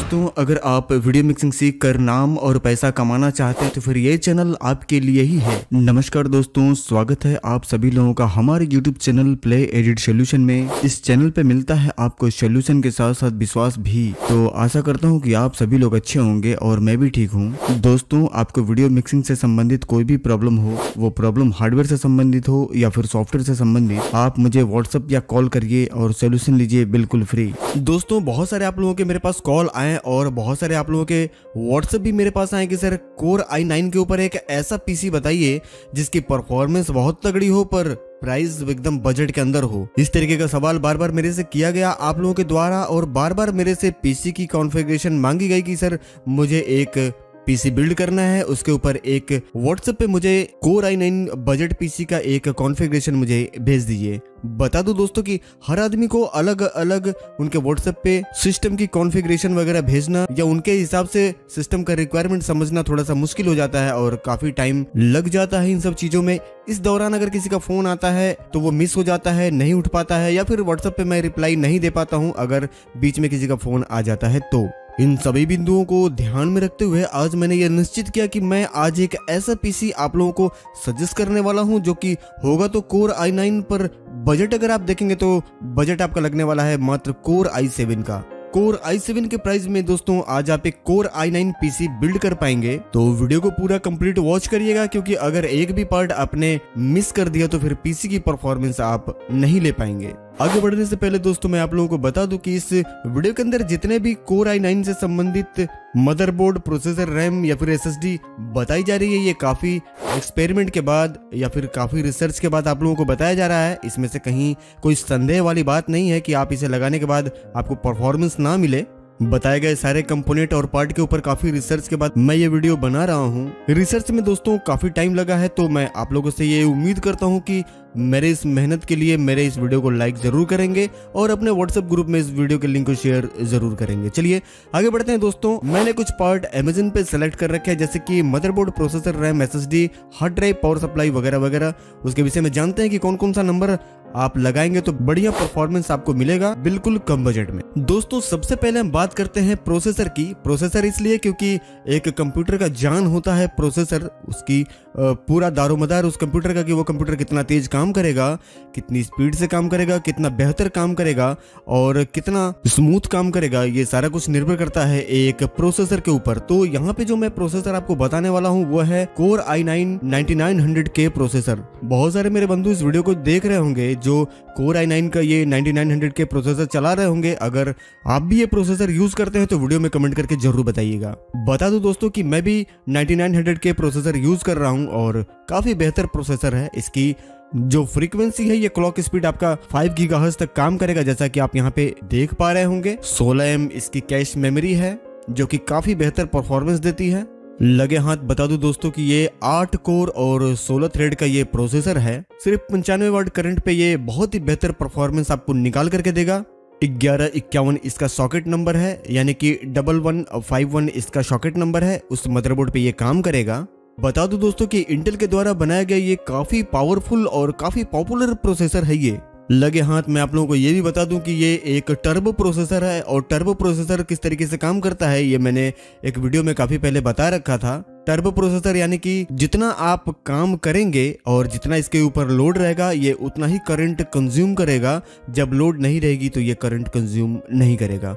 दोस्तों, अगर आप वीडियो मिक्सिंग सीख कर नाम और पैसा कमाना चाहते हैं तो फिर ये चैनल आपके लिए ही है। नमस्कार दोस्तों, स्वागत है आप सभी लोगों का हमारे YouTube channel play edit solution में। इस चैनल पे मिलता है आपको सोल्यूशन के साथ साथ विश्वास भी। तो आशा करता हूँ कि आप सभी लोग अच्छे होंगे और मैं भी ठीक हूँ। दोस्तों, आपको वीडियो मिक्सिंग से संबंधित कोई भी प्रॉब्लम हो, वो प्रॉब्लम हार्डवेयर से संबंधित हो या फिर सॉफ्टवेयर से संबंधित, आप मुझे व्हाट्सएप या कॉल करिए और सोल्यूशन लीजिए बिल्कुल फ्री। दोस्तों, बहुत सारे आप लोगों के मेरे पास कॉल आए और बहुत सारे आप लोगों के व्हाट्सएप भी मेरे पास आए कि सर कोर i9 के ऊपर एक ऐसा पीसी बताइए जिसकी परफॉर्मेंस बहुत तगड़ी हो पर प्राइस एकदम बजट के अंदर हो। इस तरीके का सवाल बार बार मेरे से किया गया आप लोगों के द्वारा और बार बार मेरे से पीसी की कॉन्फ़िगरेशन मांगी गई कि सर मुझे एक पीसी बिल्ड करना है, उसके ऊपर एक व्हाट्सएप पे मुझे कोर i9 बजट पीसी का एक कॉन्फ़िगरेशन मुझे भेज दीजिए। बता दूं दोस्तों कि हर आदमी को अलग अलग उनके व्हाट्सएप पे सिस्टम की कॉन्फ़िगरेशन वगैरह भेजना या उनके हिसाब से सिस्टम का रिक्वायरमेंट समझना थोड़ा सा मुश्किल हो जाता है और काफी टाइम लग जाता है इन सब चीजों में। इस दौरान अगर किसी का फोन आता है तो वो मिस हो जाता है, नहीं उठ पाता है, या फिर व्हाट्सएप पे मैं रिप्लाई नहीं दे पाता हूँ अगर बीच में किसी का फोन आ जाता है। तो इन सभी बिंदुओं को ध्यान में रखते हुए आज मैंने ये निश्चित किया कि मैं आज एक ऐसा पीसी आप लोगों को सजेस्ट करने वाला हूं जो कि होगा तो कोर i9 पर। बजट अगर आप देखेंगे तो बजट आपका लगने वाला है मात्र कोर i7 का। कोर i7 के प्राइस में दोस्तों आज आप एक कोर i9 पीसी बिल्ड कर पाएंगे। तो वीडियो को पूरा कंप्लीट वॉच करिएगा, क्योंकि अगर एक भी पार्ट आपने मिस कर दिया तो फिर पीसी की परफॉर्मेंस आप नहीं ले पाएंगे। आगे बढ़ने से पहले दोस्तों मैं आप लोगों को बता दूं कि इस वीडियो के अंदर जितने भी कोर i9 से संबंधित मदरबोर्ड, प्रोसेसर, रैम या फिर SSD बताई जा रही है, ये काफी एक्सपेरिमेंट के बाद या फिर काफी रिसर्च के बाद आप लोगों को बताया जा रहा है। इसमें से कहीं कोई संदेह वाली बात नहीं है कि आप इसे लगाने के बाद आपको परफॉर्मेंस ना मिले। बताए गए सारे कंपोनेंट और पार्ट के ऊपर काफी रिसर्च के बाद मैं ये वीडियो बना रहा हूँ। रिसर्च में दोस्तों काफी टाइम लगा है, तो मैं आप लोगों से ये उम्मीद करता हूँ कि मेरे इस मेहनत के लिए मेरे इस वीडियो को लाइक जरूर करेंगे और अपने व्हाट्सएप ग्रुप में इस वीडियो के लिंक को शेयर जरूर करेंगे। चलिए आगे बढ़ते हैं दोस्तों। मैंने कुछ पार्ट अमेज़न पे सेलेक्ट कर रखे हैं, जैसे कि motherboard, processor, RAM, SSD, hard drive, power supply वगैरह वगैरह। उसके विषय में जानते हैं कि कौन कौन सा नंबर आप लगाएंगे तो बढ़िया परफॉर्मेंस आपको मिलेगा बिल्कुल कम बजट में। दोस्तों, सबसे पहले हम बात करते हैं प्रोसेसर की। प्रोसेसर इसलिए क्योंकि एक कंप्यूटर का जान होता है प्रोसेसर, उसकी पूरा दारोमदार उस कंप्यूटर का कि वो कंप्यूटर कितना तेज काम करेगा, कितनी स्पीड से काम करेगा, कितना बेहतर काम करेगा और कितना स्मूथ काम करेगा, ये सारा कुछ निर्भर करता है एक प्रोसेसर के ऊपर। तो यहाँ पे जो मैं प्रोसेसर आपको बताने वाला हूँ वो है कोर i9 9900K प्रोसेसर। बहुत सारे मेरे बंधु इस वीडियो को देख रहे होंगे जो कोर i9 का ये 9900K प्रोसेसर चला रहे होंगे। अगर आप भी ये प्रोसेसर यूज करते हैं तो वीडियो में कमेंट करके जरूर बताइएगा। बता दो दोस्तों कि मैं भी 9900K प्रोसेसर यूज कर रहा हूँ और काफी बेहतर प्रोसेसर है। इसकी जो फ्रीक्वेंसी है, ये क्लॉक स्पीड आपका 5 गीगाहर्ट्ज तक काम करेगा, जैसा कि आप यहाँ पे देख पा रहे होंगे। 16M इसकी कैश मेमोरी है जो कि काफी बेहतर परफॉर्मेंस देती है। लगे हाथ बता दूं दोस्तों कि ये 8 कोर और 16 थ्रेड का ये प्रोसेसर है। सिर्फ 95 वाट करंट पे ये बहुत ही बेहतर परफॉर्मेंस आपको निकाल करके देगा। 1151 इसका सॉकेट नंबर है, यानी कि 1151 इसका सॉकेट नंबर है। उस मदरबोर्ड पे ये काम करेगा। बता दूं दोस्तों कि इंटेल के द्वारा बनाया गया ये काफी पावरफुल और काफी पॉपुलर प्रोसेसर है। ये लगे हाथ मैं आप लोगों को ये भी बता दूं कि ये एक टर्बो प्रोसेसर है और टर्बो प्रोसेसर किस तरीके से काम करता है ये मैंने एक वीडियो में काफी पहले बता रखा था। टर्बो प्रोसेसर यानी कि जितना आप काम करेंगे और जितना इसके ऊपर लोड रहेगा ये उतना ही करंट कंज्यूम करेगा। जब लोड नहीं रहेगी तो ये करंट कंज्यूम नहीं करेगा।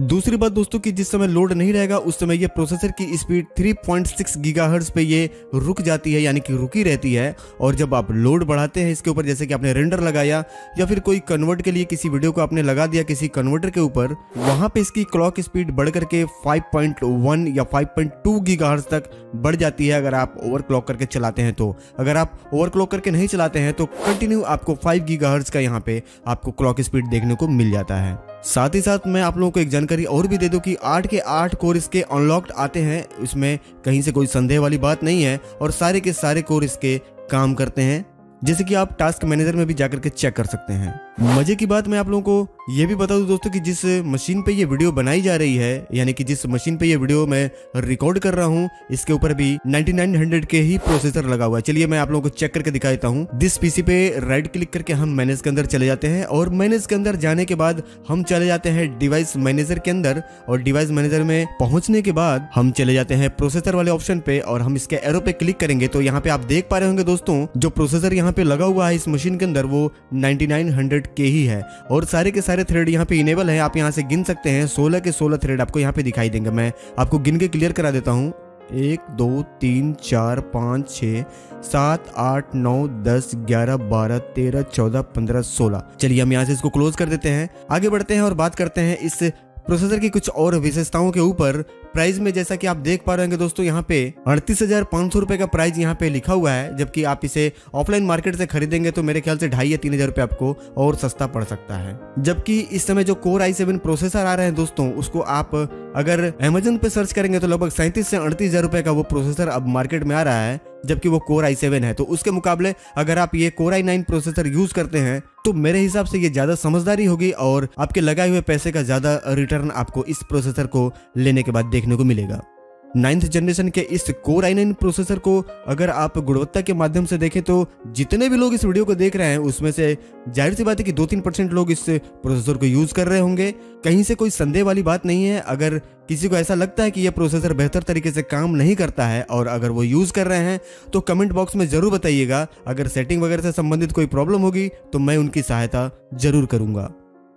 दूसरी बात दोस्तों कि जिस समय लोड नहीं रहेगा उस समय ये प्रोसेसर की स्पीड 3.6 गीगाहर्ट्ज पे ये रुक जाती है, यानी कि रुकी रहती है। और जब आप लोड बढ़ाते हैं इसके ऊपर, जैसे कि आपने रेंडर लगाया या फिर कोई कन्वर्ट के लिए किसी वीडियो को आपने लगा दिया किसी कन्वर्टर के ऊपर, वहां पे इसकी क्लॉक स्पीड बढ़ करके 5.1 या 5.2 गीगाहर्ट्ज तक बढ़ जाती है अगर आप ओवरक्लॉक करके चलाते हैं। तो अगर आप ओवरक्लॉक करके नहीं चलाते हैं तो कंटिन्यू आपको 5 गीगाहर्ट्ज का यहाँ पे आपको क्लॉक स्पीड देखने को मिल जाता है। साथ ही साथ मैं आप लोगों को एक जानकारी और भी दे दूं कि 8 के 8 कोर इसके अनलॉक्ड आते हैं। इसमें कहीं से कोई संदेह वाली बात नहीं है और सारे के सारे कोर इसके काम करते हैं, जैसे कि आप टास्क मैनेजर में भी जाकर के चेक कर सकते हैं। मजे की बात मैं आप लोगों को ये भी बता दूं दोस्तों कि जिस मशीन पे ये वीडियो बनाई जा रही है, यानी कि जिस मशीन पे ये वीडियो मैं रिकॉर्ड कर रहा हूँ, इसके ऊपर भी 9900 के ही प्रोसेसर लगा हुआ है। चलिए मैं आप लोगों को चेक करके दिखा देता हूँ। दिस पीसी पे राइट क्लिक करके हम मैनेज के अंदर चले जाते हैं और मैनेज के अंदर जाने के बाद हम चले जाते हैं डिवाइस मैनेजर के अंदर और डिवाइस मैनेजर में पहुंचने के बाद हम चले जाते हैं प्रोसेसर वाले ऑप्शन पे और हम इसके एरो पे क्लिक करेंगे तो यहाँ पे आप देख पा रहे होंगे दोस्तों, जो प्रोसेसर यहाँ पे लगा हुआ है इस मशीन के अंदर वो 9900 के ही है और सारे के सारे थ्रेड यहाँ पे इनेबल है। आप यहाँ से गिन सकते हैं 16 के 16 थ्रेड आपको यहाँ पे दिखाई देंगे। मैं आपको गिन के क्लियर करा देता हूँ। 1 2 3 4 5 6 7 8 9 10 11 12 13 14 15 16। चलिए हम यहाँ से इसको क्लोज कर देते हैं। आगे बढ़ते हैं और बात करते हैं इस प्रोसेसर की कुछ और विशेषताओं के ऊपर। प्राइस में जैसा कि आप देख पा रहे होंगे दोस्तों, यहाँ पे 38,500 रुपए का प्राइस यहाँ पे लिखा हुआ है, जबकि आप इसे ऑफलाइन मार्केट से खरीदेंगे तो मेरे ख्याल से 2,500 या 3,000 रुपए आपको और सस्ता पड़ सकता है। जबकि इस समय जो कोर i7 प्रोसेसर आ रहे हैं दोस्तों, उसको आप अगर अमेजन पे सर्च करेंगे तो लगभग 37 से 38,000 रुपए का वो प्रोसेसर अब मार्केट में आ रहा है, जबकि वो कोर i7 है। तो उसके मुकाबले अगर आप ये कोर i9 प्रोसेसर यूज करते हैं तो मेरे हिसाब से ये ज्यादा समझदारी होगी और आपके लगाए हुए पैसे का ज्यादा रिटर्न आपको इस प्रोसेसर को लेने के बाद देखने को मिलेगा। 9th जनरेशन के इस कोर i9 प्रोसेसर को अगर आप गुणवत्ता के माध्यम से देखें तो जितने भी लोग इस वीडियो को देख रहे हैं उसमें से जाहिर सी बात है कि 2-3% लोग इस प्रोसेसर को यूज कर रहे होंगे। कहीं से कोई संदेह वाली बात नहीं है। अगर किसी को ऐसा लगता है कि यह प्रोसेसर बेहतर तरीके से काम नहीं करता है और अगर वो यूज कर रहे हैं तो कमेंट बॉक्स में जरूर बताइएगा। अगर सेटिंग वगैरह से संबंधित कोई प्रॉब्लम होगी तो मैं उनकी सहायता जरूर करूंगा।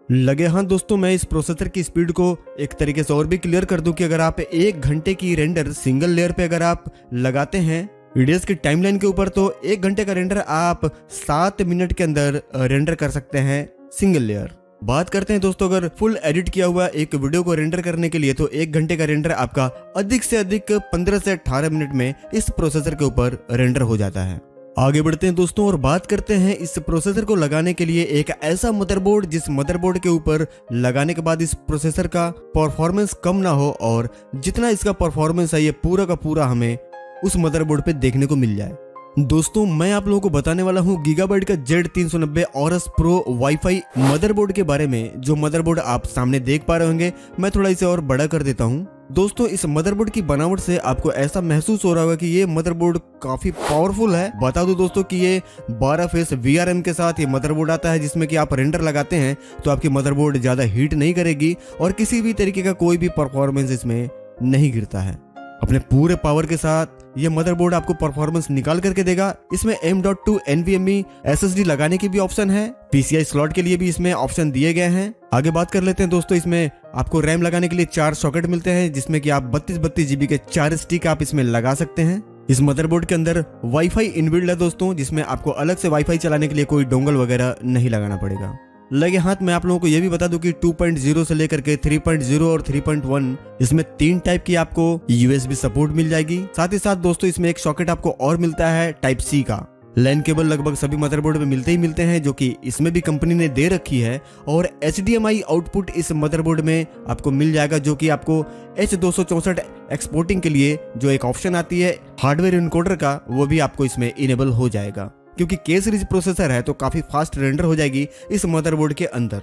लगे हाँ दोस्तों, मैं इस प्रोसेसर की स्पीड को एक तरीके से और भी क्लियर कर दूं कि अगर आप 1 घंटे की रेंडर सिंगल लेयर पे अगर आप लगाते हैं वीडियोस की टाइमलाइन के ऊपर तो 1 घंटे का रेंडर आप 7 मिनट के अंदर रेंडर कर सकते हैं सिंगल लेयर। बात करते हैं दोस्तों, अगर फुल एडिट किया हुआ एक वीडियो को रेंडर करने के लिए तो 1 घंटे का रेंडर आपका अधिक से अधिक 15 से 18 मिनट में इस प्रोसेसर के ऊपर रेंडर हो जाता है। आगे बढ़ते हैं दोस्तों और बात करते हैं इस प्रोसेसर को लगाने के लिए एक ऐसा मदरबोर्ड जिस मदरबोर्ड के ऊपर लगाने के बाद इस प्रोसेसर का परफॉर्मेंस कम ना हो और जितना इसका परफॉर्मेंस है ये पूरा का पूरा हमें उस मदरबोर्ड पे देखने को मिल जाए। दोस्तों मैं आप लोगों को बताने वाला हूँ गीगाबाइट का Z390 Aurus pro wifi motherboard के बारे में। जो मदरबोर्ड आप सामने देख पा रहे होंगे, मैं थोड़ा इसे और बड़ा कर देता हूँ। दोस्तों इस मदरबोर्ड की बनावट से आपको ऐसा महसूस हो रहा होगा कि ये मदरबोर्ड काफी पावरफुल है। बता दूं दोस्तों कि ये 12 फेस VRM के साथ ये मदरबोर्ड आता है, जिसमें कि आप रेंडर लगाते हैं तो आपकी मदरबोर्ड ज्यादा हीट नहीं करेगी और किसी भी तरीके का कोई भी परफॉर्मेंस इसमें नहीं गिरता है। अपने पूरे पावर के साथ ये मदरबोर्ड आपको परफॉर्मेंस निकाल करके देगा। इसमें M.2 NVMe SSD लगाने की भी ऑप्शन है। PCI स्लॉट के लिए भी इसमें ऑप्शन दिए गए हैं। आगे बात कर लेते हैं दोस्तों, इसमें आपको रैम लगाने के लिए 4 सॉकेट मिलते हैं, जिसमें कि आप 32 GB के 4 स्टिक आप इसमें लगा सकते हैं। इस मदरबोर्ड के अंदर वाईफाई इनबिल्ड है दोस्तों, जिसमें आपको अलग से वाईफाई चलाने के लिए कोई डोंगल वगैरह नहीं लगाना पड़ेगा। लगे हाथ में आप लोगों को यह भी बता दूं कि 2.0 से लेकर के 3.0 और 3.1 इसमें 3 टाइप की आपको USB सपोर्ट मिल जाएगी। साथ ही साथ दोस्तों इसमें एक सॉकेट आपको और मिलता है टाइप C का। लैन केबल लगभग सभी मदरबोर्ड में मिलते ही मिलते हैं, जो कि इसमें भी कंपनी ने दे रखी है। और HDMI आउटपुट इस मदरबोर्ड में आपको मिल जाएगा, जो कि आपको H264 एक्सपोर्टिंग के लिए जो एक ऑप्शन आती है हार्डवेयर इनकोडर का, वो भी आपको इसमें इनेबल हो जाएगा। क्योंकि K सीरीज प्रोसेसर है तो काफी फास्ट रेंडर हो जाएगी इस मदरबोर्ड के अंदर।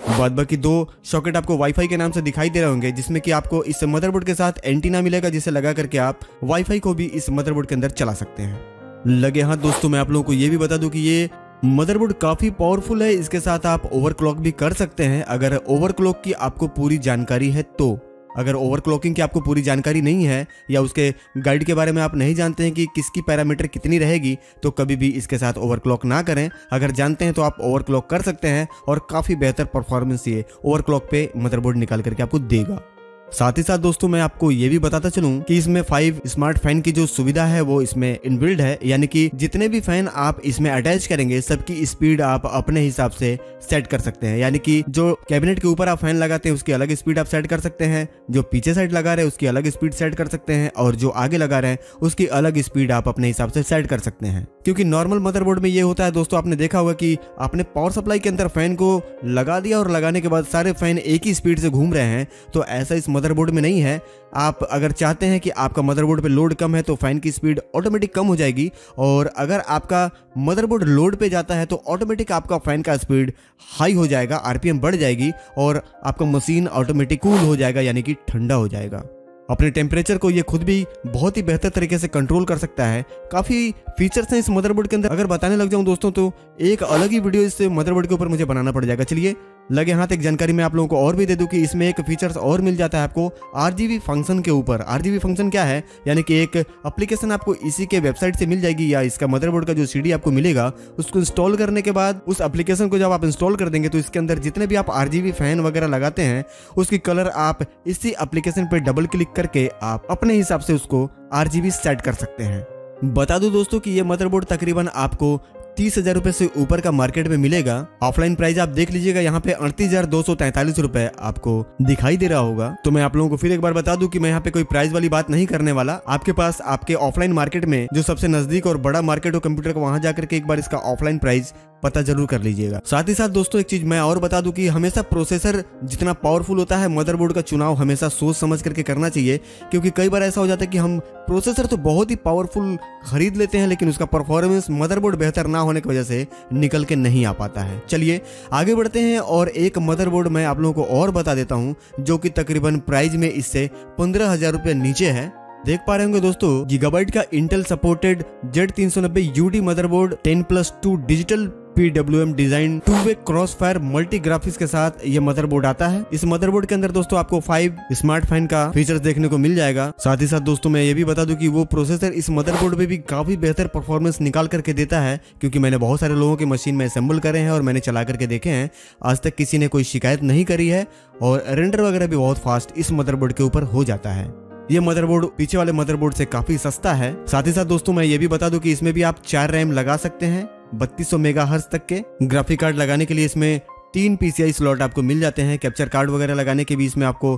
बाद बाकी 2 सॉकेट आपको वाईफाई के नाम से दिखाई दे रहे होंगे, जिसमें कि आपको इस मदरबोर्ड के साथ एंटीना मिलेगा, जिसे लगा करके आप वाईफाई को भी इस मदरबोर्ड के अंदर चला सकते हैं। लगे हाँ दोस्तों, मैं आप लोगों को ये भी बता दूं कि ये मदरबोर्ड काफी पावरफुल है। इसके साथ आप ओवरक्लॉक भी कर सकते हैं अगर ओवरक्लॉक की आपको पूरी जानकारी है तो। अगर ओवरक्लॉकिंग की आपको पूरी जानकारी नहीं है या उसके गाइड के बारे में आप नहीं जानते हैं कि किसकी पैरामीटर कितनी रहेगी, तो कभी भी इसके साथ ओवरक्लॉक ना करें। अगर जानते हैं तो आप ओवरक्लॉक कर सकते हैं और काफ़ी बेहतर परफॉर्मेंस ये ओवरक्लॉक पे मदरबोर्ड निकाल करके आपको देगा। साथ ही साथ दोस्तों मैं आपको ये भी बताता चलूं कि इसमें 5 स्मार्ट फैन की जो सुविधा है वो इसमें इनबिल्ड है, यानी कि जितने भी फैन आप इसमें अटैच करेंगे सबकी स्पीड आप अपने हिसाब से सेट कर सकते हैं। यानी कि जो कैबिनेट के ऊपर आप फैन लगाते हैं उसकी अलग स्पीड आप सेट कर सकते हैं, जो पीछे साइड लगा रहे हैं उसकी अलग स्पीड सेट कर सकते हैं और जो आगे लगा रहे हैं उसकी अलग स्पीड आप अपने हिसाब से सेट कर सकते हैं। क्योंकि नॉर्मल मदरबोर्ड में ये होता है दोस्तों, आपने देखा होगा कि आपने पावर सप्लाई के अंदर फैन को लगा दिया और लगाने के बाद सारे फैन एक ही स्पीड से घूम रहे हैं। तो ऐसा इस मदरबोर्ड में नहीं है। आप अगर चाहते हैं कि आपका मदरबोर्ड पे लोड कम है तो फैन की स्पीड ऑटोमेटिक कम हो जाएगी, और अगर आपका मदरबोर्ड लोड पे जाता है तो ऑटोमेटिक आपका फैन का स्पीड हाई हो जाएगा, आरपीएम बढ़ जाएगी और आपका मशीन ऑटोमेटिक कूल हो जाएगा, यानी कि ठंडा हो जाएगा। अपने टेम्परेचर को ये खुद भी बहुत ही बेहतर तरीके से कंट्रोल कर सकता है। काफ़ी फीचर्स हैं इस मदरबोर्ड के अंदर। अगर बताने लग जाऊं दोस्तों तो एक अलग ही वीडियो इस मदरबोर्ड के ऊपर मुझे बनाना पड़ जाएगा। चलिए लगे हाथ एक जानकारी मैं आप लोगों को और भी दे दूं कि इसमें एक फीचर्स और मिल जाता है आपको RGB फंक्शन के ऊपर। RGB फंक्शन क्या है, यानी कि एक एप्लीकेशन आपको इसी के वेबसाइट से मिल जाएगी, या इसका मदरबोर्ड का जो CD आपको मिलेगा उसको इंस्टॉल करने के बाद उस एप्लीकेशन को जब आप इंस्टॉल कर देंगे तो इसके अंदर जितने भी आप RGB फैन वगैरह लगाते हैं उसकी कलर आप इसी एप्लीकेशन पर डबल क्लिक करके आप अपने हिसाब से उसको RGB सेट कर सकते हैं। बता दूं दोस्तों कि ये मदरबोर्ड तकरीबन आपको 30,000 रुपए से ऊपर का मार्केट में मिलेगा। ऑफलाइन प्राइस आप देख लीजिएगा, यहाँ पे 38,243 रुपए आपको दिखाई दे रहा होगा। तो मैं आप लोगों को फिर एक बार बता दूं कि मैं यहाँ पे कोई प्राइस वाली बात नहीं करने वाला। आपके पास आपके ऑफलाइन मार्केट में जो सबसे नजदीक और बड़ा मार्केट हो कंप्यूटर का, वहां जाकर के एक बार इसका ऑफलाइन प्राइस पता जरूर कर लीजिएगा। साथ ही साथ दोस्तों एक चीज मैं और बता दूं कि हमेशा प्रोसेसर जितना पावरफुल होता है, मदरबोर्ड का चुनाव हमेशा सोच समझ करके करना चाहिए, क्योंकि कई बार ऐसा हो जाता है कि हम प्रोसेसर तो बहुत ही पावरफुल खरीद लेते हैं लेकिन उसका परफॉर्मेंस मदरबोर्ड बेहतर ना होने की वजह से निकल के नहीं आ पाता है। चलिए आगे बढ़ते हैं और एक मदरबोर्ड मैं आप लोगों को और बता देता हूं जो कि तकरीबन प्राइस में इससे 15,000 रुपये नीचे है। देख पा रहे होंगे दोस्तों, गीगाबाइट का Intel supported Z390 UD motherboard 10+2 digital PWM design 2-वे क्रॉस फायर मल्टी ग्राफिक्स के साथ ये मदरबोर्ड आता है। इस मदरबोर्ड के अंदर दोस्तों आपको 5 स्मार्ट फैन का फीचर्स देखने को मिल जाएगा। साथ ही साथ दोस्तों मैं ये भी बता दूं कि वो प्रोसेसर इस मदरबोर्ड पे भी काफी बेहतर परफॉर्मेंस निकाल करके देता है, क्योंकि मैंने बहुत सारे लोगों की मशीन में असेंबल करे हैं और मैंने चला करके देखे हैं, आज तक किसी ने कोई शिकायत नहीं करी है और रेंडर वगैरह भी बहुत फास्ट इस मदरबोर्ड के ऊपर हो जाता है। ये मदरबोर्ड पीछे वाले मदरबोर्ड से काफी सस्ता है। साथ ही साथ दोस्तों मैं ये भी बता दूं कि इसमें भी आप 4 रैम लगा सकते हैं 3200 मेगाहर्ट्ज तक के। ग्राफिक कार्ड लगाने के लिए इसमें 3 PCI स्लॉट आपको मिल जाते हैं। कैप्चर कार्ड वगैरह लगाने के भी इसमें आपको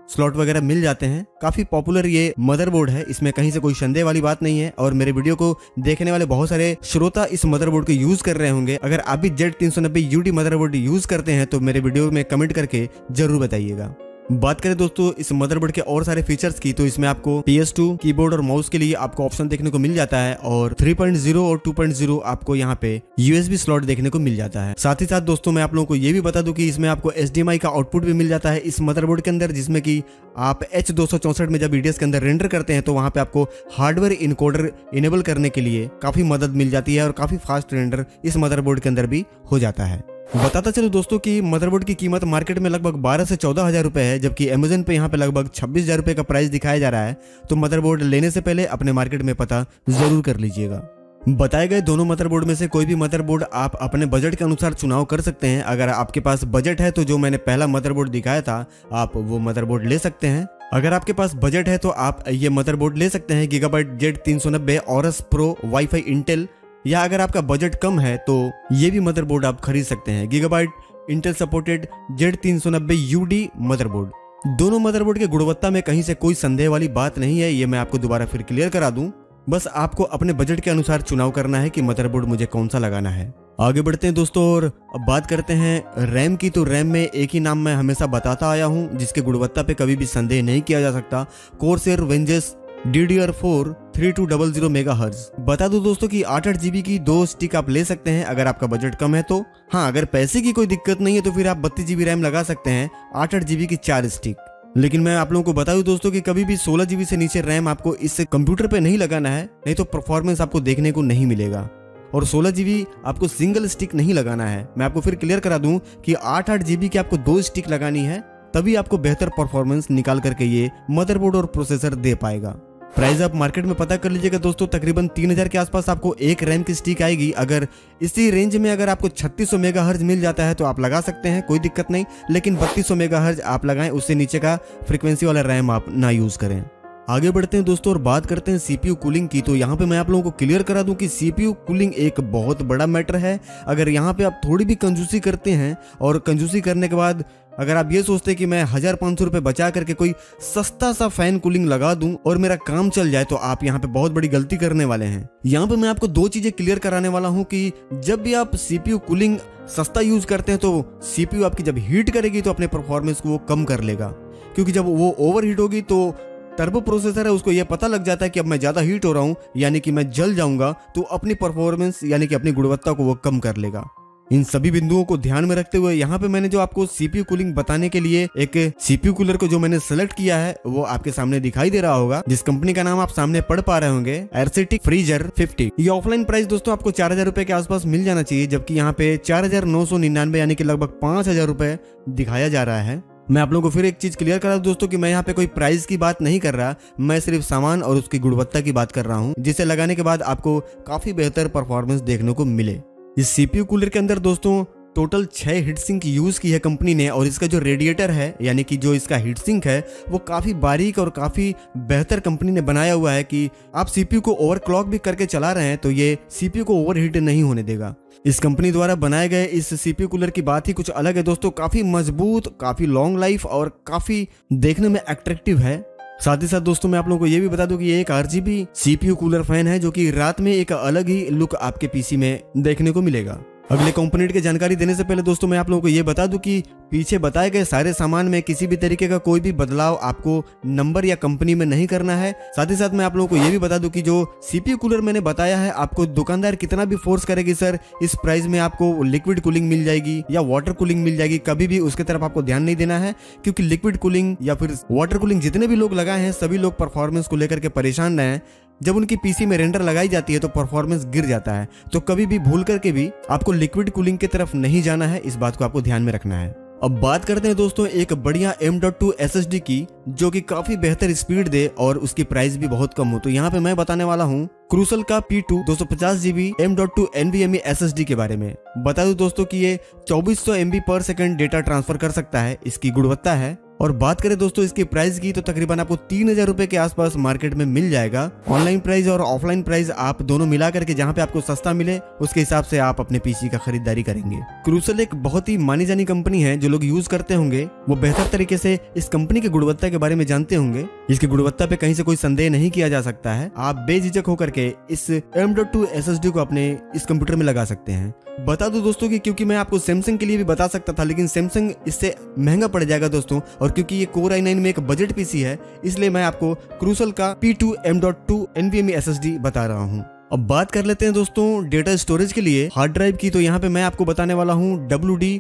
स्लॉट वगैरह मिल जाते हैं। काफी पॉपुलर ये मदरबोर्ड है, इसमें कहीं से कोई संदेह वाली बात नहीं है। और मेरे वीडियो को देखने वाले बहुत सारे श्रोता इस मदरबोर्ड को यूज कर रहे होंगे। अगर आप भी Z390 UD मदरबोर्ड यूज करते हैं तो मेरे वीडियो में कमेंट करके जरूर बताइएगा। बात करें दोस्तों इस मदरबोर्ड के और सारे फीचर्स की, तो इसमें आपको PS2 कीबोर्ड और माउस के लिए आपको ऑप्शन देखने को मिल जाता है और 3.0 और 2.0 आपको यहाँ पे USB स्लॉट देखने को मिल जाता है। साथ ही साथ दोस्तों मैं आप लोगों को ये भी बता दूं कि इसमें आपको HDMI का आउटपुट भी मिल जाता है इस मदरबोर्ड के अंदर, जिसमें कि आप H264 में जब EDS के अंदर रेंडर करते हैं तो वहां पे आपको हार्डवेयर इनकोडर इनेबल करने के लिए काफी मदद मिल जाती है और काफी फास्ट रेंडर इस मदरबोर्ड के अंदर भी हो जाता है। बताता चलो दोस्तों कि मदरबोर्ड की कीमत मार्केट में लगभग 12 से 14,000 रुपए है, जबकि अमेजन पे यहाँ पे लगभग 26,000 रुपए का प्राइस दिखाया जा रहा है। तो मदरबोर्ड लेने से पहले अपने मार्केट में पता जरूर कर लीजिएगा। बताए गए दोनों मदरबोर्ड में से कोई भी मदरबोर्ड आप अपने बजट के अनुसार चुनाव कर सकते हैं। अगर आपके पास बजट है तो जो मैंने पहला मदरबोर्ड दिखाया था आप वो मदरबोर्ड ले सकते हैं। अगर आपके पास बजट है तो आप ये मदरबोर्ड ले सकते हैं gigabyte Z390 Aorus Pro Wi-Fi Intel, या अगर आपका बजट कम है तो ये भी मदरबोर्ड आप खरीद सकते हैं gigabyte Intel supported Z390 UD motherboard. दोनों मदरबोर्ड के गुणवत्ता में कहीं से कोई संदेह वाली बात नहीं है, ये मैं आपको दोबारा फिर क्लियर करा दूं। बस आपको अपने बजट के अनुसार चुनाव करना है कि मदरबोर्ड मुझे कौन सा लगाना है। आगे बढ़ते हैं दोस्तों और अब बात करते हैं रैम की। तो रैम में एक ही नाम मैं हमेशा बताता आया हूं जिसके गुणवत्ता पे कभी भी संदेह नहीं किया जा सकता, कोर्सेर वेंजस DDR4 3200 मेगाहर्ट्ज। बता दो दोस्तों कि 8 GB की 2 स्टिक आप ले सकते हैं अगर आपका बजट कम है तो। हाँ, अगर पैसे की कोई दिक्कत नहीं है तो फिर आप 32 GB रैम लगा सकते हैं 8 GB की 4 स्टिक। लेकिन मैं आप लोगों को बता दूं दोस्तों कि कभी भी 16 GB से नीचे रैम आपको इस कंप्यूटर पे नहीं लगाना है, नहीं तो परफॉर्मेंस आपको देखने को नहीं मिलेगा। और 16 GB आपको सिंगल स्टिक नहीं लगाना है। मैं आपको फिर क्लियर करा दूं कि 8 GB की आपको 2 स्टिक लगानी है, तभी आपको बेहतर परफॉर्मेंस निकाल करके ये मदरबोर्ड और प्रोसेसर दे पाएगा। प्राइस आप मार्केट में पता कर लीजिएगा दोस्तों, तकरीबन 3000 के आसपास आपको एक रैम की स्टिक आएगी। अगर इसी रेंज में अगर आपको 3600 मेगाहर्ट्ज मिल जाता है तो आप लगा सकते हैं, कोई दिक्कत नहीं। लेकिन 3200 मेगाहर्ट्ज आप लगाएं, उससे नीचे का फ्रीक्वेंसी वाला रैम आप ना यूज करें। आगे बढ़ते हैं दोस्तों और बात करते हैं सीपीयू कूलिंग की। तो यहाँ पे मैं आप लोगों को क्लियर करा दूं कि सीपीयू कूलिंग एक बहुत बड़ा मैटर है। अगर यहाँ पे आप थोड़ी भी कंजूसी करते हैं और कंजूसी करने के बाद अगर आप ये सोचते हैं कि मैं 1500 रुपए बचा करके कोई सस्ता सा फैन कूलिंग लगा दूं और मेरा काम चल जाए, तो आप यहाँ पे बहुत बड़ी गलती करने वाले हैं। यहाँ पे मैं आपको दो चीजें क्लियर कराने वाला हूँ कि जब भी आप सीपीयू कूलिंग सस्ता यूज करते हैं तो सीपीयू आपकी जब हीट करेगी तो अपने परफॉर्मेंस को वो कम कर लेगा, क्योंकि जब वो ओवर हीट होगी तो टर्बो प्रोसेसर है उसको ये पता लग जाता है कि अब मैं ज्यादा हीट हो रहा हूँ यानी कि मैं जल जाऊंगा, तो अपनी परफॉर्मेंस यानी कि अपनी गुणवत्ता को वो कम कर लेगा। इन सभी बिंदुओं को ध्यान में रखते हुए यहाँ पे मैंने जो आपको सीपीयू कूलिंग बताने के लिए एक सीपीयू कूलर को जो मैंने सेलेक्ट किया है वो आपके सामने दिखाई दे रहा होगा, जिस कंपनी का नाम आप सामने पढ़ पा रहे होंगे, एरसेटिक फ्रीजर 50। ये ऑफलाइन प्राइस दोस्तों आपको 4000 रुपए के आसपास मिल जाना चाहिए, जबकि यहाँ पे 4999 यानी कि लगभग 5000 रुपए दिखाया जा रहा है। मैं आप लोगों को फिर एक चीज क्लियर करा दूं दोस्तों कि मैं यहाँ पे कोई प्राइस की बात नहीं कर रहा, मैं सिर्फ सामान और उसकी गुणवत्ता की बात कर रहा हूँ, जिसे लगाने के बाद आपको काफी बेहतर परफॉर्मेंस देखने को मिले। इस सीपीयू कूलर के अंदर दोस्तों टोटल 6 हीट सिंक यूज की है कंपनी ने, और इसका जो रेडिएटर है यानी कि जो इसका हीट सिंक है वो काफी बारीक और काफी बेहतर कंपनी ने बनाया हुआ है कि आप सीपीयू को ओवरक्लॉक भी करके चला रहे हैं तो ये सीपीयू को ओवरहीट नहीं होने देगा। इस कंपनी द्वारा बनाए गए इस सीपीयू कूलर की बात ही कुछ अलग है दोस्तों, काफी मजबूत, काफी लॉन्ग लाइफ और काफी देखने में अट्रैक्टिव है। साथ ही साथ दोस्तों मैं आप लोगों को ये भी बता दूं कि ये एक आरजीबी सीपीयू कूलर फैन है जो कि रात में एक अलग ही लुक आपके पीसी में देखने को मिलेगा। अगले कंपोनेंट की जानकारी देने से पहले दोस्तों मैं आप लोगों को ये बता दूं कि पीछे बताए गए सारे सामान में किसी भी तरीके का कोई भी बदलाव आपको नंबर या कंपनी में नहीं करना है। साथ ही साथ मैं आप लोगों को ये भी बता दूं कि जो सीपीयू कूलर मैंने बताया है, आपको दुकानदार कितना भी फोर्स करेगी सर इस प्राइस में आपको लिक्विड कूलिंग मिल जाएगी या वाटर कूलिंग मिल जाएगी, कभी भी उसके तरफ आपको ध्यान नहीं देना है, क्योंकि लिक्विड कूलिंग या फिर वाटर कूलिंग जितने भी लोग लगाए हैं सभी लोग परफॉर्मेंस को लेकर के परेशान रहे हैं। जब उनकी पीसी में रेंडर लगाई जाती है तो परफॉर्मेंस गिर जाता है, तो कभी भी भूल करके भी आपको लिक्विड कूलिंग की तरफ नहीं जाना है, इस बात को आपको ध्यान में रखना है। अब बात करते हैं दोस्तों एक बढ़िया M.2 SSD की जो कि काफी बेहतर स्पीड दे और उसकी प्राइस भी बहुत कम हो। तो यहाँ पे मैं बताने वाला हूँ क्रूसल का P2 250GB M.2 NVMe SSD के बारे में। बता दूं दोस्तों कि ये 2400 MB पर सेकंड डेटा ट्रांसफर कर सकता है, इसकी गुणवत्ता है। और बात करें दोस्तों इसकी प्राइस की तो तकरीबन आपको 3000 रुपए के आसपास मार्केट में मिल जाएगा। ऑनलाइन प्राइस और ऑफलाइन प्राइस आप दोनों मिला करके जहां पे आपको सस्ता मिले उसके हिसाब से आप अपने पीसी का खरीदारी करेंगे। क्रूसल एक बहुत ही मानी जानी कंपनी है, जो लोग यूज करते होंगे वो बेहतर तरीके से इस कंपनी की गुणवत्ता के बारे में जानते होंगे। इसकी गुणवत्ता पे कहीं से कोई संदेह नहीं किया जा सकता है। आप बेझिझक होकर के इस M.2 SSD को अपने इस कंप्यूटर में लगा सकते हैं। बता दो दोस्तों कि क्योंकि मैं आपको सैमसंग के लिए भी बता सकता था, लेकिन सैमसंग इससे महंगा पड़ जाएगा दोस्तों, और क्योंकि ये Core i9 में एक बजट पीसी है इसलिए मैं आपको क्रूसल का P2 M.2 NVMe SSD बता रहा हूँ। अब बात कर लेते हैं दोस्तों डेटा स्टोरेज के लिए हार्ड ड्राइव की। तो यहाँ पे मैं आपको बताने वाला हूँ WD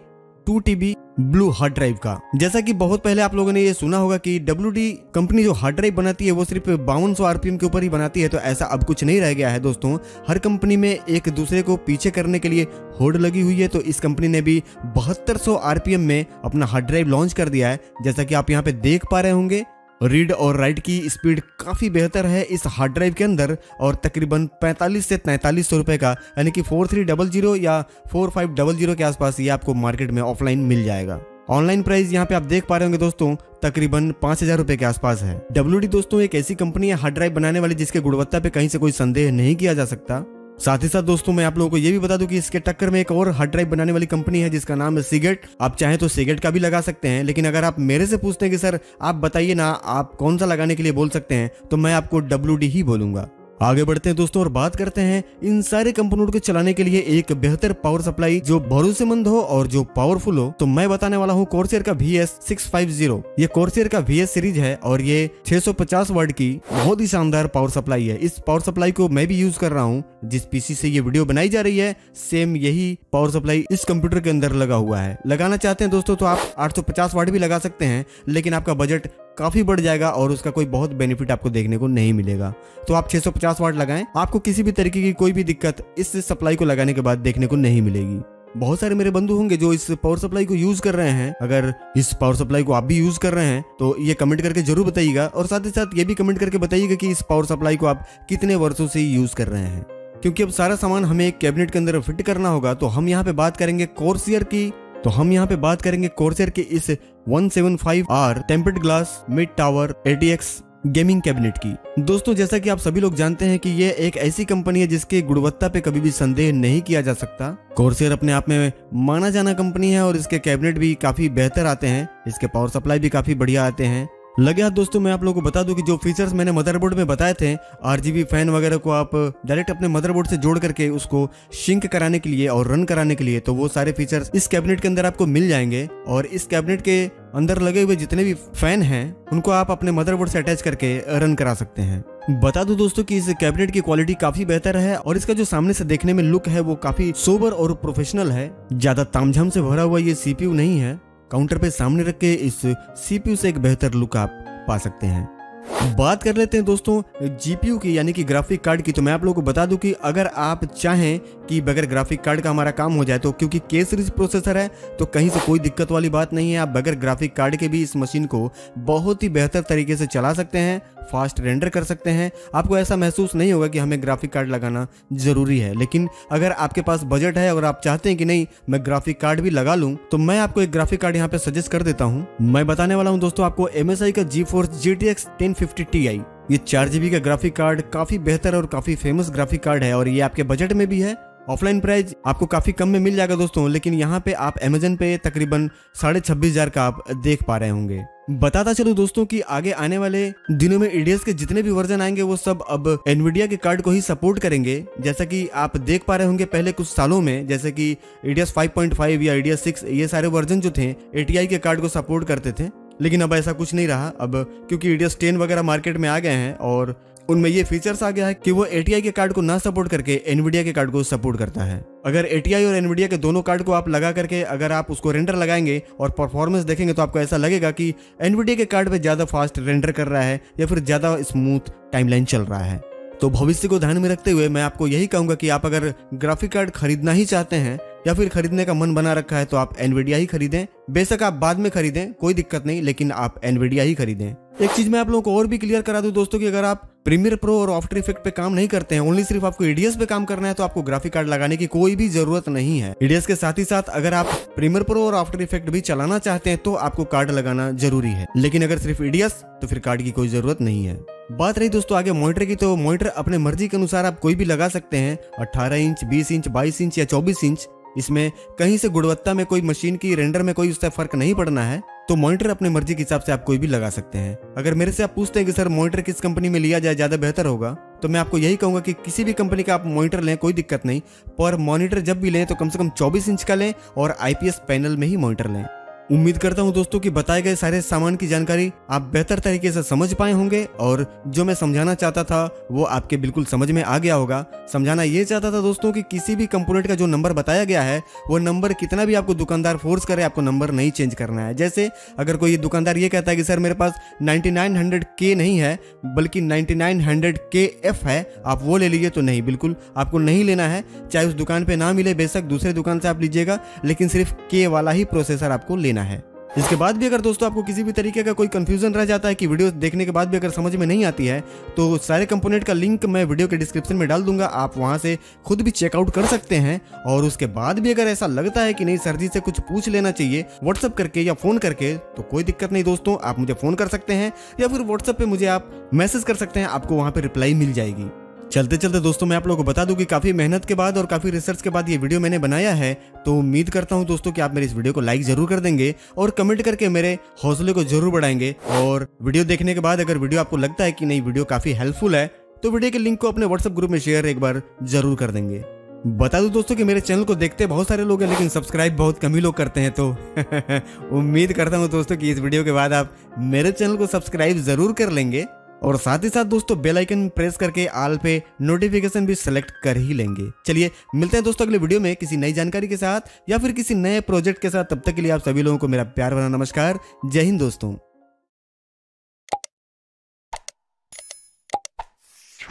2TB blue hard drive का। जैसा कि बहुत पहले आप लोगों ने ये सुना होगा कि WD कंपनी जो हार्ड ड्राइव बनाती है वो सिर्फ 5200 RPM के ऊपर ही बनाती है, तो ऐसा अब कुछ नहीं रह गया है दोस्तों। हर कंपनी में एक दूसरे को पीछे करने के लिए होड़ लगी हुई है, तो इस कंपनी ने भी 7200 RPM में अपना हार्ड ड्राइव लॉन्च कर दिया है। जैसा कि आप यहाँ पे देख पा रहे होंगे रीड और राइट की स्पीड काफी बेहतर है इस हार्ड ड्राइव के अंदर, और तकरीबन 45 से 4300 रुपए का यानी कि 4300 या 4500 के आसपास ये आपको मार्केट में ऑफलाइन मिल जाएगा। ऑनलाइन प्राइस यहाँ पे आप देख पा रहे होंगे दोस्तों तकरीबन 5000 रुपए के आसपास है। WD दोस्तों एक ऐसी कंपनी है हार्ड ड्राइव बनाने वाली जिसके गुणवत्ता पे कहीं से कोई संदेह नहीं किया जा सकता। साथ ही साथ दोस्तों मैं आप लोगों को ये भी बता दूं कि इसके टक्कर में एक और हार्ड ड्राइव बनाने वाली कंपनी है जिसका नाम है सीगेट। आप चाहें तो सीगेट का भी लगा सकते हैं, लेकिन अगर आप मेरे से पूछते हैं कि सर आप बताइए ना आप कौन सा लगाने के लिए बोल सकते हैं, तो मैं आपको WD ही बोलूंगा। आगे बढ़ते हैं दोस्तों और बात करते हैं इन सारे कंपोनेंट को चलाने के लिए एक बेहतर पावर सप्लाई जो भरोसेमंद हो और जो पावरफुल हो। तो मैं बताने वाला हूँ कॉर्सेर का VS650। ये कॉर्सेर का VS सीरीज है और ये 650 वाट की बहुत ही शानदार पावर सप्लाई है। इस पावर सप्लाई को मैं भी यूज कर रहा हूँ। जिस पीसी से ये वीडियो बनाई जा रही है सेम यही पावर सप्लाई इस कंप्यूटर के अंदर लगा हुआ है। लगाना चाहते हैं दोस्तों तो आप 850 वाट भी लगा सकते हैं, लेकिन आपका बजट काफी बढ़ जाएगा और उसका कोई बहुत बेनिफिट आपको देखने को नहीं मिलेगा। तो आप 650 वाट लगाएं, आपको किसी भी तरीके की कोई भी दिक्कत इस सप्लाई को लगाने के बाद देखने को नहीं मिलेगी। बहुत सारे मेरे बंधु होंगे जो इस पावर सप्लाई को यूज कर रहे हैं। अगर इस पावर सप्लाई को आप भी यूज कर रहे हैं तो ये कमेंट करके जरूर बताइएगा, और साथ ही साथ ये भी कमेंट करके बताइएगा कि इस पावर सप्लाई को आप कितने वर्षों से यूज कर रहे हैं। क्योंकि अब सारा सामान हमें एक कैबिनेट के अंदर फिट करना होगा, तो हम यहाँ पे बात करेंगे कॉर्सेर के इस 175R tempered glass mid tower ATX gaming cabinet की। दोस्तों जैसा कि आप सभी लोग जानते हैं कि ये एक ऐसी कंपनी है जिसकी गुणवत्ता पे कभी भी संदेह नहीं किया जा सकता। कॉर्सर अपने आप में माना जाना कंपनी है और इसके कैबिनेट भी काफी बेहतर आते हैं, इसके पावर सप्लाई भी काफी बढ़िया आते हैं। लगे हाथ दोस्तों मैं आप लोगों को बता दूं कि जो फीचर्स मैंने मदरबोर्ड में बताए थे, RGB फैन वगैरह को आप डायरेक्ट अपने मदरबोर्ड से जोड़ करके उसको सिंक कराने के लिए और रन कराने के लिए, तो वो सारे फीचर्स इस कैबिनेट के अंदर आपको मिल जाएंगे। और इस कैबिनेट के अंदर लगे हुए जितने भी फैन हैं उनको आप अपने मदरबोर्ड से अटैच करके रन करा सकते हैं। बता दूं दोस्तों कि इस कैबिनेट की क्वालिटी काफी बेहतर है और इसका जो सामने से देखने में लुक है वो काफी सोबर और प्रोफेशनल है। ज्यादा तामझाम से भरा हुआ ये CPU नहीं है। काउंटर पे सामने रख के इस CPU से एक बेहतर लुक आप पा सकते हैं। बात कर लेते हैं दोस्तों GPU की, यानी कि ग्राफिक कार्ड की। तो मैं आप लोगों को बता दूं कि अगर आप चाहें कि बगैर ग्राफिक कार्ड का हमारा काम हो जाए, तो क्योंकि K सीरीज प्रोसेसर है तो कहीं से कोई दिक्कत वाली बात नहीं है। आप बगैर ग्राफिक कार्ड के भी इस मशीन को बहुत ही बेहतर तरीके से चला सकते हैं, फास्ट रेंडर कर सकते हैं। आपको ऐसा महसूस नहीं होगा कि हमें ग्राफिक कार्ड लगाना जरूरी है। लेकिन अगर आपके पास बजट है और आप चाहते हैं कि नहीं मैं ग्राफिक कार्ड भी लगा लूं, तो मैं आपको एक ग्राफिक कार्ड यहाँ पे सजेस्ट कर देता हूँ। मैं बताने वाला हूँ दोस्तों आपको MSI का GeForce GTX 1050 Ti। ये 4GB का ग्राफिक कार्ड काफी बेहतर और काफी फेमस ग्राफिक कार्ड है और ये आपके बजट में भी है। ऑफलाइन प्राइस आपको काफी कम में मिल जाएगा दोस्तों, लेकिन यहाँ पे आप Amazon पे तकरीबन 26,500 का आप देख पा रहे होंगे। बताता चलूं दोस्तों कि आगे आने वाले दिनों में EDS के जितने भी वर्जन आएंगे वो सब अब NVIDIA के कार्ड को ही सपोर्ट करेंगे। जैसा कि आप देख पा रहे होंगे पहले कुछ सालों में, जैसे कि EDS 5.5 या EDS 6, ये सारे वर्जन जो थे ATI के कार्ड को सपोर्ट करते थे, लेकिन अब ऐसा कुछ नहीं रहा। अब क्योंकि EDS 10 वगैरह मार्केट में आ गए हैं और उनमें ये फीचर्स आ गया है कि वो ATI के कार्ड को ना सपोर्ट करके NVIDIA के कार्ड को सपोर्ट करता है। अगर ATI और NVIDIA के दोनों कार्ड को आप लगा करके अगर आप उसको रेंडर लगाएंगे और परफॉर्मेंस देखेंगे तो आपको ऐसा लगेगा कि NVIDIA के कार्ड पे ज्यादा फास्ट रेंडर कर रहा है या फिर ज्यादा स्मूथ टाइमलाइन चल रहा है। तो भविष्य को ध्यान में रखते हुए मैं आपको यही कहूंगा कि आप अगर ग्राफिक कार्ड खरीदना ही चाहते हैं या फिर खरीदने का मन बना रखा है तो आप NVIDIA ही खरीदें। बेशक आप बाद में खरीदें, कोई दिक्कत नहीं, लेकिन आप NVIDIA ही खरीदें। एक चीज मैं आप लोगों को और भी क्लियर करा दूं दोस्तों कि अगर आप प्रीमियर प्रो और आफ्टर इफेक्ट पे काम नहीं करते हैं, ओनली सिर्फ आपको EDS पे काम करना है, तो आपको ग्राफिक कार्ड लगाने की कोई भी जरूरत नहीं है। EDS के साथ ही साथ अगर आप प्रीमियर प्रो और आफ्टर इफेक्ट भी चलाना चाहते हैं तो आपको कार्ड लगाना जरूरी है, लेकिन अगर सिर्फ EDS तो फिर कार्ड की कोई जरूरत नहीं है। बात रही दोस्तों आगे मॉनिटर की, तो मॉनिटर अपने मर्जी के अनुसार आप कोई भी लगा सकते हैं, 18 इंच, 20 इंच, 22 इंच या 24 इंच। इसमें कहीं से गुणवत्ता में कोई मशीन की रेंडर में कोई उससे फर्क नहीं पड़ना है, तो मॉनिटर अपने मर्जी के हिसाब से आप कोई भी लगा सकते हैं। अगर मेरे से आप पूछते हैं कि सर मॉनिटर किस कंपनी में लिया जाए ज्यादा बेहतर होगा, तो मैं आपको यही कहूंगा कि किसी भी कंपनी का आप मॉनिटर लें, कोई दिक्कत नहीं, पर मॉनिटर जब भी लें तो कम से कम 24 इंच का लें और IPS पैनल में ही मॉनिटर लें। उम्मीद करता हूं दोस्तों कि बताए गए सारे सामान की जानकारी आप बेहतर तरीके से समझ पाए होंगे और जो मैं समझाना चाहता था वो आपके बिल्कुल समझ में आ गया होगा। समझाना ये चाहता था दोस्तों कि किसी भी कंपोनेंट का जो नंबर बताया गया है वो नंबर कितना भी आपको दुकानदार फोर्स करे, आपको नंबर नहीं चेंज करना है। जैसे अगर कोई दुकानदार ये कहता है कि सर मेरे पास 9900K नहीं है बल्कि 9900KF है, आप वो ले लीजिए, तो नहीं, बिल्कुल आपको नहीं लेना है। चाहे उस दुकान पे ना मिले, बेशक दूसरे दुकान से आप लीजिएगा, लेकिन सिर्फ K वाला ही प्रोसेसर आपको लेना है। इसके बाद भी अगर दोस्तों आपको किसी भी तरीके का कोई कंफ्यूजन रह जाता है कि वीडियो देखने के बाद भी अगर समझ में नहीं आती है, तो सारे कंपोनेंट का लिंक मैं वीडियो के डिस्क्रिप्शन में डाल दूंगा, आप वहां से खुद भी चेकआउट कर सकते हैं। और उसके बाद भी अगर ऐसा लगता है कि नहीं सर जी से कुछ पूछ लेना चाहिए व्हाट्सएप करके या फोन करके, तो कोई दिक्कत नहीं दोस्तों, आप मुझे फोन कर सकते हैं या फिर व्हाट्सएप पे मुझे आप मैसेज कर सकते हैं, आपको वहां पे रिप्लाई मिल जाएगी। चलते चलते दोस्तों मैं आप लोगों को बता दूं कि काफी मेहनत के बाद और काफी रिसर्च के बाद ये वीडियो मैंने बनाया है, तो उम्मीद करता हूं दोस्तों कि आप मेरे इस वीडियो को लाइक जरूर कर देंगे और कमेंट करके मेरे हौसले को जरूर बढ़ाएंगे। और वीडियो देखने के बाद अगर वीडियो आपको लगता है कि नहीं वीडियो काफी हेल्पफुल है, तो वीडियो के लिंक को अपने व्हाट्सएप ग्रुप में शेयर एक बार जरूर कर देंगे। बता दूं दोस्तों कि मेरे चैनल को देखते बहुत सारे लोग हैं, लेकिन सब्सक्राइब बहुत कम ही लोग करते हैं, तो उम्मीद करता हूं दोस्तों कि इस वीडियो के बाद आप मेरे चैनल को सब्सक्राइब जरूर कर लेंगे और साथ ही साथ दोस्तों बेल आइकन प्रेस करके ऑल पे नोटिफिकेशन भी सेलेक्ट कर ही लेंगे। चलिए मिलते हैं दोस्तों अगले वीडियो में किसी नई जानकारी के साथ या फिर किसी नए प्रोजेक्ट के साथ। तब तक के लिए आप सभी लोगों को मेरा प्यार भरा नमस्कार। जय हिंद दोस्तों।